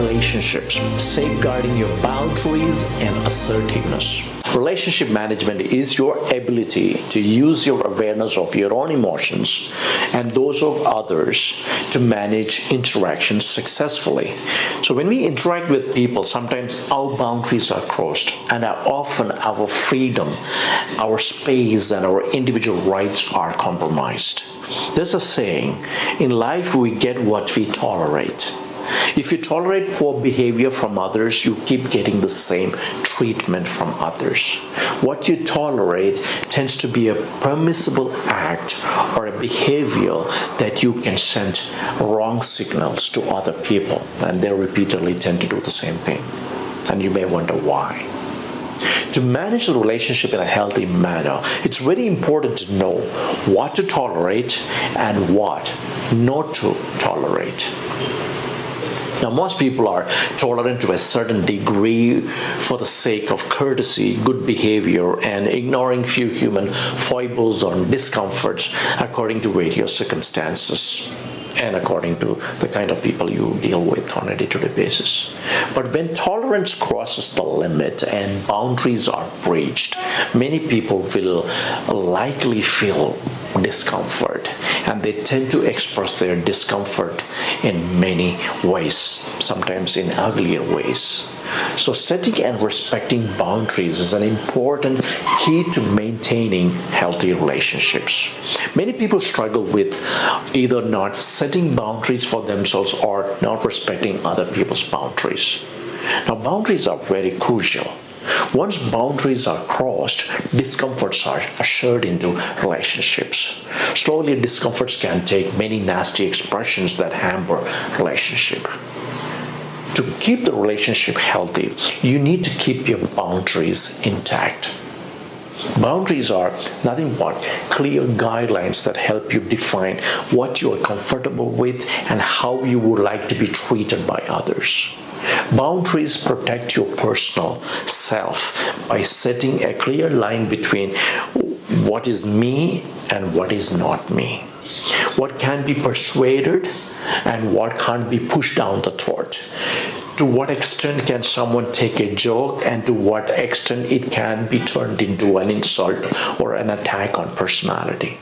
relationships, safeguarding your boundaries and assertiveness. Relationship management is your ability to use your awareness of your own emotions and those of others to manage interactions successfully. So when we interact with people, sometimes our boundaries are crossed, and often our freedom, our space, and our individual rights are compromised. There's a saying, in life we get what we tolerate. If you tolerate poor behavior from others, you keep getting the same treatment from others. What you tolerate tends to be a permissible act or a behavior that you can send wrong signals to other people, and they repeatedly tend to do the same thing. And you may wonder why. To manage the relationship in a healthy manner, it's very important to know what to tolerate and what not to tolerate. Now, most people are tolerant to a certain degree for the sake of courtesy, good behavior, and ignoring few human foibles or discomforts according to various circumstances and according to the kind of people you deal with on a day-to-day basis. But when tolerance crosses the limit and boundaries are breached, many people will likely feel discomfort, and they tend to express their discomfort in many ways, sometimes in uglier ways. So setting and respecting boundaries is an important key to maintaining healthy relationships. Many people struggle with either not setting boundaries for themselves or not respecting other people's boundaries. Now, boundaries are very crucial. Once boundaries are crossed, discomforts are ushered into relationships. Slowly, discomforts can take many nasty expressions that hamper relationship. To keep the relationship healthy, you need to keep your boundaries intact. Boundaries are nothing but clear guidelines that help you define what you are comfortable with and how you would like to be treated by others. Boundaries protect your personal self by setting a clear line between what is me and what is not me, what can be persuaded and what can't be pushed down the throat. To what extent can someone take a joke, and to what extent it can be turned into an insult or an attack on personality.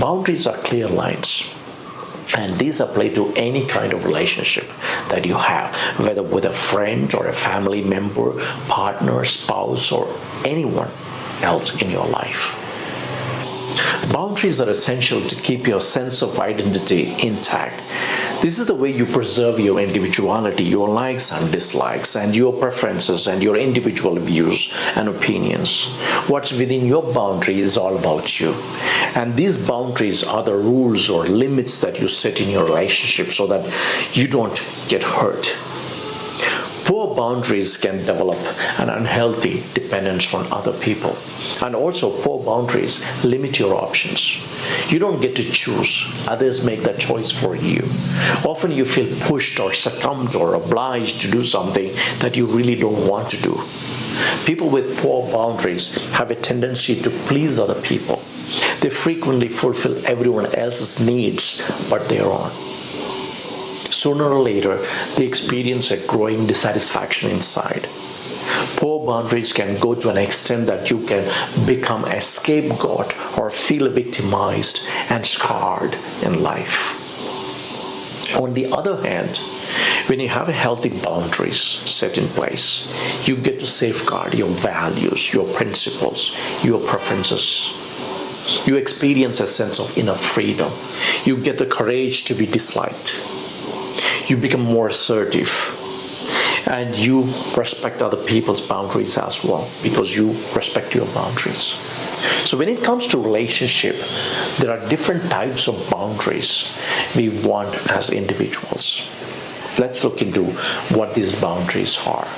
Boundaries are clear lines. And these apply to any kind of relationship that you have, whether with a friend or a family member, partner, spouse, or anyone else in your life. Boundaries are essential to keep your sense of identity intact. This is the way you preserve your individuality, your likes and dislikes, and your preferences and your individual views and opinions. What's within your boundary is all about you. And these boundaries are the rules or limits that you set in your relationship so that you don't get hurt. Poor boundaries can develop an unhealthy dependence on other people. And also, poor boundaries limit your options. You don't get to choose. Others make that choice for you. Often you feel pushed or succumbed or obliged to do something that you really don't want to do. People with poor boundaries have a tendency to please other people. They frequently fulfill everyone else's needs but their own. Sooner or later, they experience a growing dissatisfaction inside. Poor boundaries can go to an extent that you can become a scapegoat or feel victimized and scarred in life. On the other hand, when you have a healthy boundaries set in place, you get to safeguard your values, your principles, your preferences. You experience a sense of inner freedom. You get the courage to be disliked. You become more assertive, and you respect other people's boundaries as well because you respect your boundaries. So when it comes to relationship, there are different types of boundaries we want as individuals. Let's look into what these boundaries are.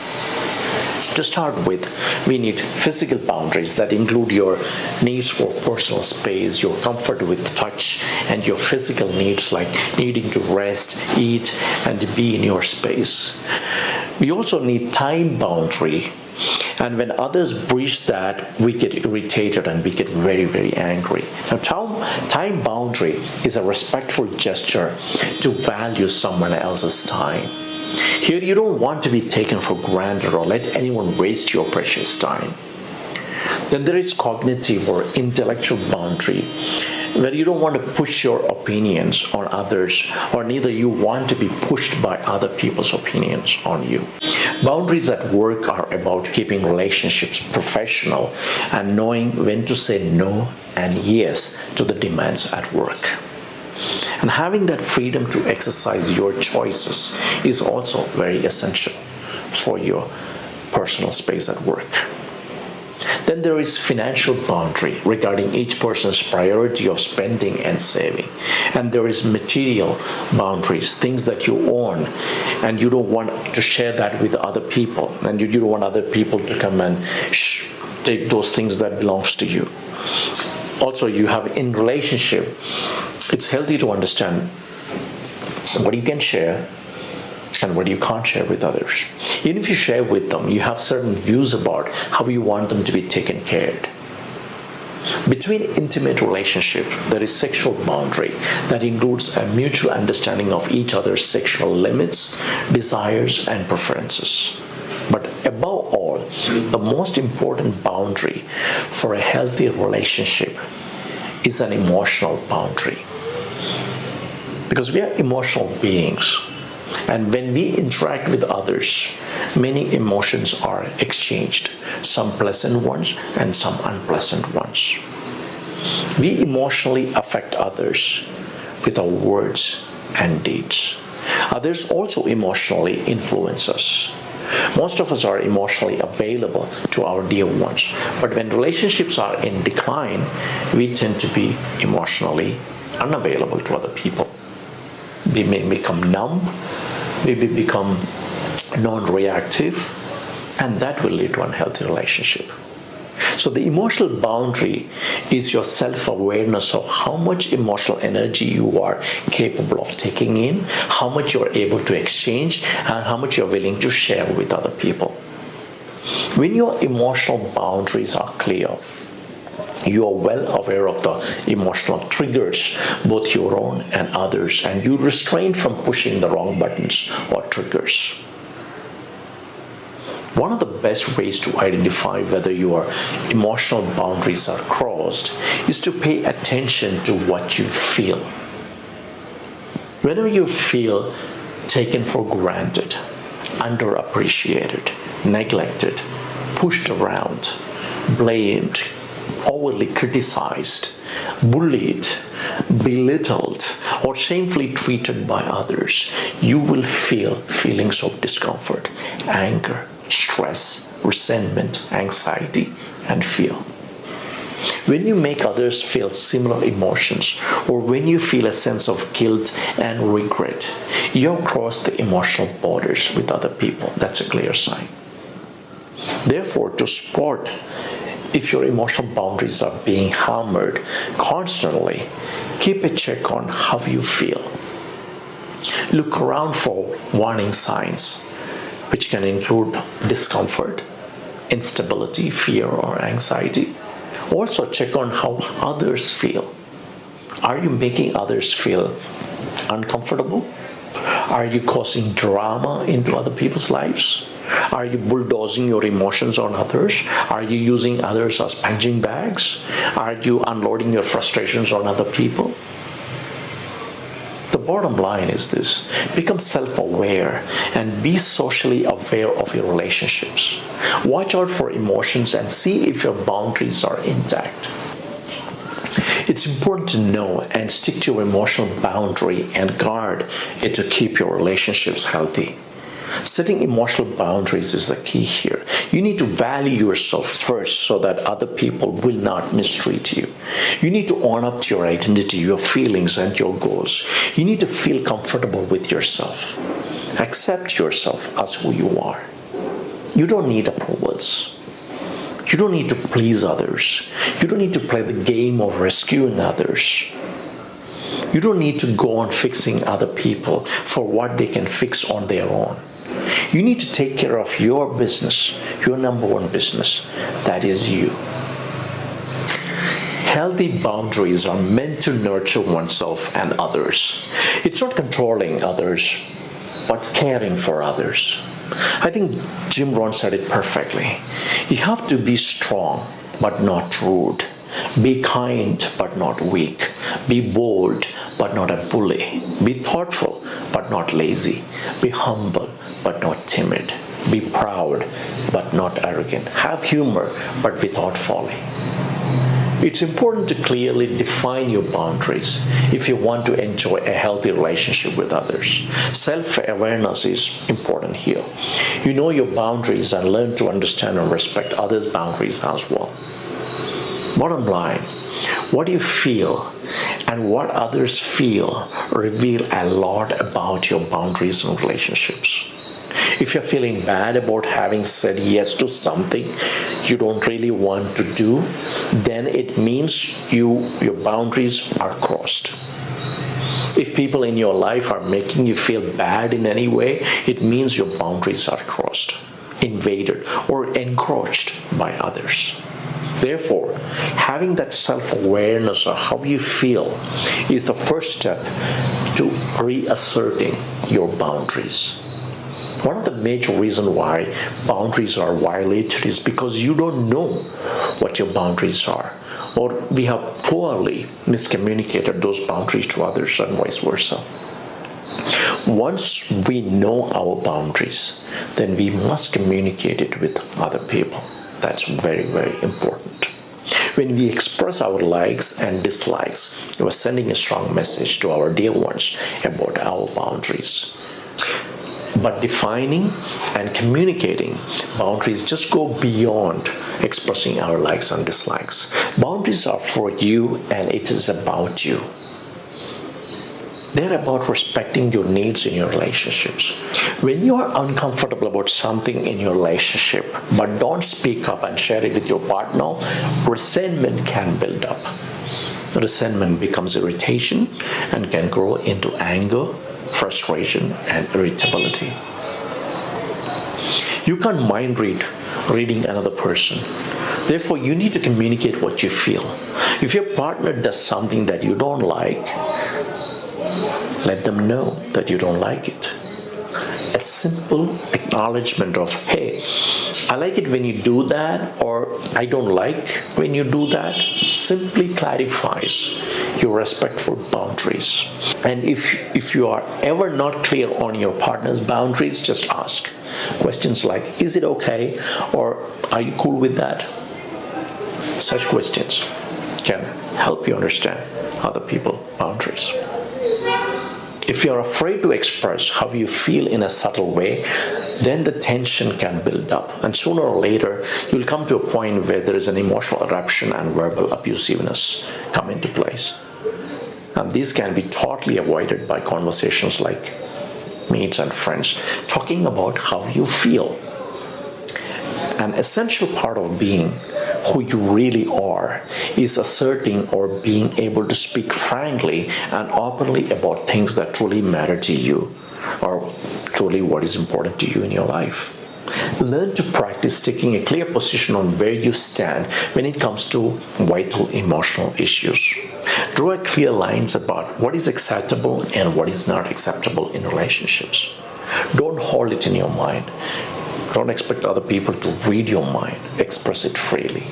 To start with, we need physical boundaries that include your needs for personal space, your comfort with touch, and your physical needs like needing to rest, eat, and to be in your space. We also need time boundary, and when others breach that, we get irritated and we get very, very angry. Now, time boundary is a respectful gesture to value someone else's time. Here, you don't want to be taken for granted or let anyone waste your precious time. Then there is cognitive or intellectual boundary, where you don't want to push your opinions on others, or neither you want to be pushed by other people's opinions on you. Boundaries at work are about keeping relationships professional and knowing when to say no and yes to the demands at work. And having that freedom to exercise your choices is also very essential for your personal space at work. Then there is financial boundary regarding each person's priority of spending and saving. And there is material boundaries, things that you own, and you don't want to share that with other people. And you don't want other people to come and take those things that belongs to you. Also, you have in relationship, it's healthy to understand what you can share and what you can't share with others. Even if you share with them, you have certain views about how you want them to be taken care of. Between intimate relationships, there is sexual boundary that includes a mutual understanding of each other's sexual limits, desires, and preferences. But above all, the most important boundary for a healthy relationship is an emotional boundary. Because we are emotional beings. And when we interact with others, many emotions are exchanged, some pleasant ones and some unpleasant ones. We emotionally affect others with our words and deeds. Others also emotionally influence us. Most of us are emotionally available to our dear ones, but when relationships are in decline, we tend to be emotionally unavailable to other people. We may become numb, we become non-reactive, and that will lead to an unhealthy relationship. So the emotional boundary is your self-awareness of how much emotional energy you are capable of taking in, how much you're able to exchange, and how much you're willing to share with other people. When your emotional boundaries are clear, you are well aware of the emotional triggers, both your own and others, and you restrain from pushing the wrong buttons or triggers. One of the best ways to identify whether your emotional boundaries are crossed is to pay attention to what you feel. Whenever you feel taken for granted, underappreciated, neglected, pushed around, blamed, overly criticized, bullied, belittled, or shamefully treated by others, you will feel feelings of discomfort, anger, stress, resentment, anxiety, and fear. When you make others feel similar emotions, or when you feel a sense of guilt and regret, you have crossed the emotional borders with other people. That's a clear sign. Therefore, to spot if your emotional boundaries are being hammered constantly, keep a check on how you feel. Look around for warning signs, which can include discomfort, instability, fear, or anxiety. Also check on how others feel. Are you making others feel uncomfortable? Are you causing drama into other people's lives? Are you bulldozing your emotions on others? Are you using others as punching bags? Are you unloading your frustrations on other people? The bottom line is this: become self-aware and be socially aware of your relationships. Watch out for emotions and see if your boundaries are intact. It's important to know and stick to your emotional boundary and guard it to keep your relationships healthy. Setting emotional boundaries is the key here. You need to value yourself first so that other people will not mistreat you. You need to own up to your identity, your feelings, and your goals. You need to feel comfortable with yourself. Accept yourself as who you are. You don't need approvals. You don't need to please others. You don't need to play the game of rescuing others. You don't need to go on fixing other people for what they can fix on their own. You need to take care of your business, your number one business. That is you. Healthy boundaries are meant to nurture oneself and others. It's not controlling others. but caring for others. I think Jim Rohn said it perfectly. You have to be strong, but not rude. Be kind, but not weak. Be bold, but not a bully. Be thoughtful, but not lazy. Be humble, but not timid. Be proud, but not arrogant. Have humor, but without folly. It's important to clearly define your boundaries if you want to enjoy a healthy relationship with others. Self-awareness is important here. You know your boundaries and learn to understand and respect others' boundaries as well. Bottom line, what you feel and what others feel reveal a lot about your boundaries and relationships. If you're feeling bad about having said yes to something you don't really want to do, then it means your boundaries are crossed. If people in your life are making you feel bad in any way, it means your boundaries are crossed, invaded, or encroached by others. Therefore, having that self-awareness of how you feel is the first step to reasserting your boundaries. One of the major reasons why boundaries are violated is because you don't know what your boundaries are, or we have poorly miscommunicated those boundaries to others and vice versa. Once we know our boundaries, then we must communicate it with other people. That's very, very important. When we express our likes and dislikes, we are sending a strong message to our dear ones about our boundaries. But defining and communicating boundaries just go beyond expressing our likes and dislikes. Boundaries are for you and it is about you. They're about respecting your needs in your relationships. When you are uncomfortable about something in your relationship but don't speak up and share it with your partner, resentment can build up. Resentment becomes irritation and can grow into anger, frustration, and irritability. You can't mind read reading another person. Therefore, you need to communicate what you feel. If your partner does something that you don't like, let them know that you don't like it. A simple acknowledgement of, hey, I like it when you do that, or I don't like when you do that, simply clarifies your respect for boundaries. And if you are ever not clear on your partner's boundaries, just ask questions like, is it okay, or are you cool with that? Such questions can help you understand other people's boundaries. If you're afraid to express how you feel in a subtle way, then the tension can build up. And sooner or later, you'll come to a point where there is an emotional eruption and verbal abusiveness come into place. And these can be totally avoided by conversations like mates and friends, talking about how you feel. An essential part of being who you really are is asserting or being able to speak frankly and openly about things that truly matter to you, or truly what is important to you in your life. Learn to practice taking a clear position on where you stand when it comes to vital emotional issues. Draw clear lines about what is acceptable and what is not acceptable in relationships. Don't hold it in your mind. Don't expect other people to read your mind. Express it freely.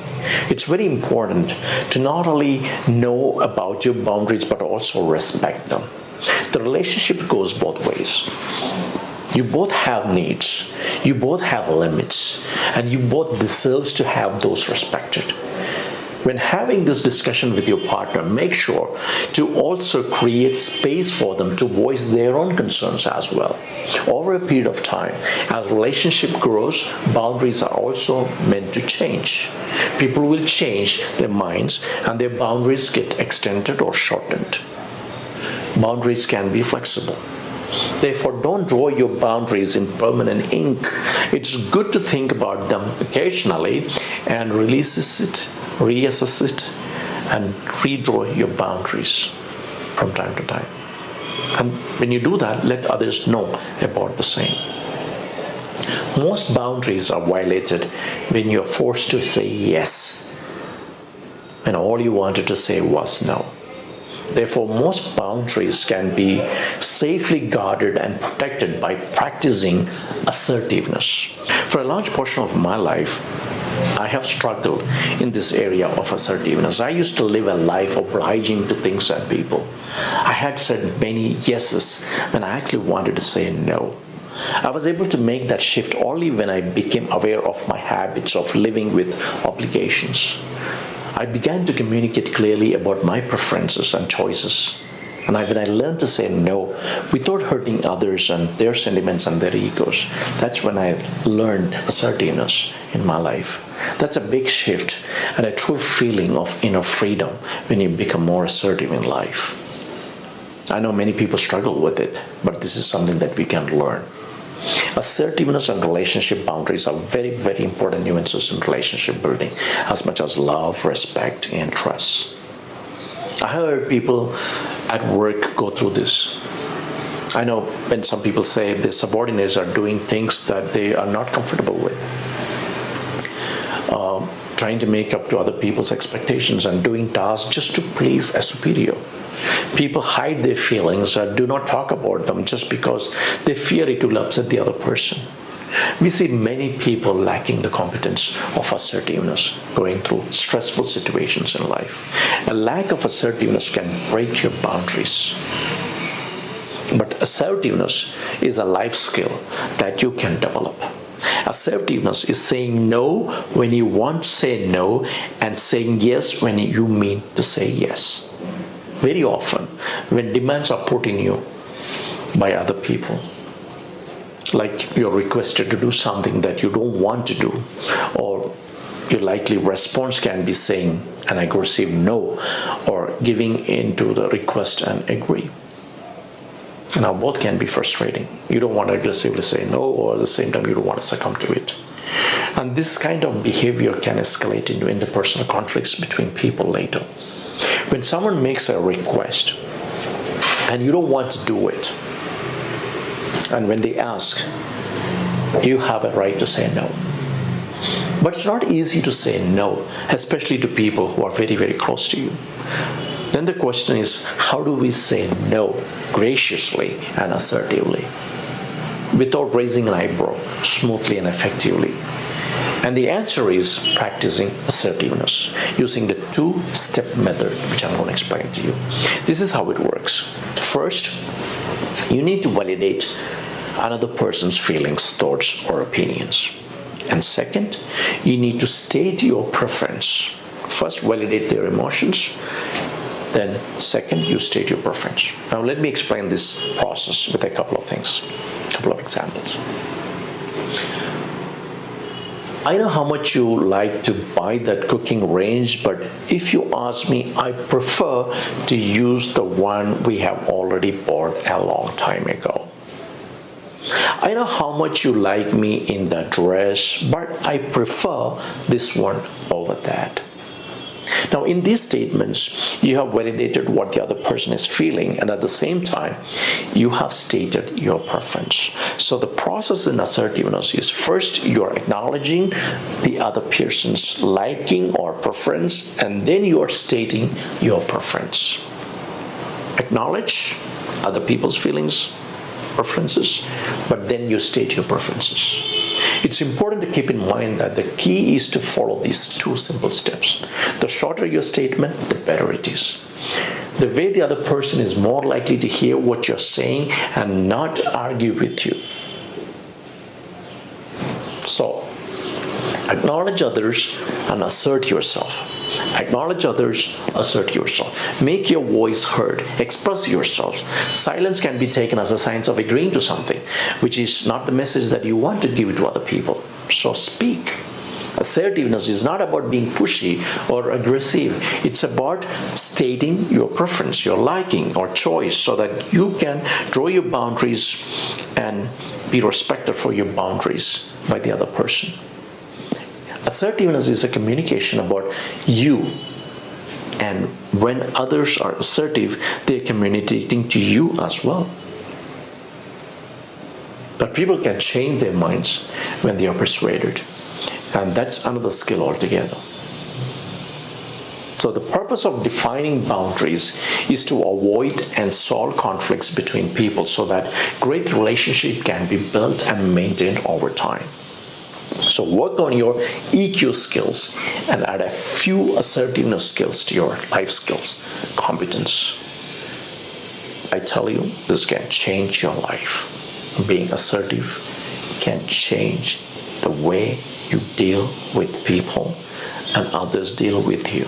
It's very important to not only know about your boundaries but also respect them. The relationship goes both ways. You both have needs, you both have limits, and you both deserve to have those respected. When having this discussion with your partner, make sure to also create space for them to voice their own concerns as well. Over a period of time, as relationship grows, boundaries are also meant to change. People will change their minds and their boundaries get extended or shortened. Boundaries can be flexible. Therefore, don't draw your boundaries in permanent ink. It's good to think about them occasionally and reassess it, and redraw your boundaries from time to time. And when you do that, let others know about the same. Most boundaries are violated when you're forced to say yes, and all you wanted to say was no. Therefore, most boundaries can be safely guarded and protected by practicing assertiveness. For a large portion of my life, I have struggled in this area of assertiveness. I used to live a life obliging to things and people. I had said many yeses when I actually wanted to say no. I was able to make that shift only when I became aware of my habits of living with obligations. I began to communicate clearly about my preferences and choices. And when I learned to say no without hurting others and their sentiments and their egos, that's when I learned assertiveness in my life. That's a big shift and a true feeling of inner freedom when you become more assertive in life. I know many people struggle with it, but this is something that we can learn. Assertiveness and relationship boundaries are very, very important nuances in relationship building, as much as love, respect, and trust. I heard people at work go through this. I know when some people say their subordinates are doing things that they are not comfortable with, trying to make up to other people's expectations and doing tasks just to please a superior. People hide their feelings or do not talk about them just because they fear it will upset the other person. We see many people lacking the competence of assertiveness, going through stressful situations in life. A lack of assertiveness can break your boundaries. But assertiveness is a life skill that you can develop. Assertiveness is saying no when you want to say no and saying yes when you mean to say yes. Very often, when demands are put in you by other people, like you're requested to do something that you don't want to do, or your likely response can be saying an aggressive no or giving in to the request and agree. Now, both can be frustrating. You don't want to aggressively say no, or at the same time, you don't want to succumb to it. And this kind of behavior can escalate into interpersonal conflicts between people later. When someone makes a request and you don't want to do it, and when they ask, you have a right to say no. But it's not easy to say no, especially to people who are very, very close to you. Then the question is, how do we say no graciously and assertively without raising an eyebrow, smoothly and effectively? And the answer is practicing assertiveness using the two-step method, which I'm going to explain to you. This is how it works. First, you need to validate another person's feelings, thoughts, or opinions. And second, you need to state your preference. First, validate their emotions. Then, second, you state your preference. Now, let me explain this process with a couple of things, a couple of examples. I know how much you like to buy that cooking range, but if you ask me, I prefer to use the one we have already bought a long time ago. I know how much you like me in that dress, but I prefer this one over that. Now, in these statements, you have validated what the other person is feeling, and at the same time, you have stated your preference. So the process in assertiveness is first you're acknowledging the other person's liking or preference, and then you're stating your preference. Acknowledge other people's feelings, preferences, but then you state your preferences. It's important to keep in mind that the key is to follow these two simple steps. The shorter your statement, the better it is. The way the other person is more likely to hear what you're saying and not argue with you. So, acknowledge others and assert yourself. Acknowledge others, assert yourself. Make your voice heard. Express yourself. Silence can be taken as a sign of agreeing to something, which is not the message that you want to give to other people. So speak. Assertiveness is not about being pushy or aggressive. It's about stating your preference, your liking or choice, so that you can draw your boundaries and be respected for your boundaries by the other person. Assertiveness is a communication about you, and when others are assertive, they're communicating to you as well. But people can change their minds when they are persuaded, and that's another skill altogether. So the purpose of defining boundaries is to avoid and solve conflicts between people so that great relationship can be built and maintained over time. So work on your EQ skills and add a few assertiveness skills to your life skills, competence. I tell you, this can change your life. Being assertive can change the way you deal with people and others deal with you.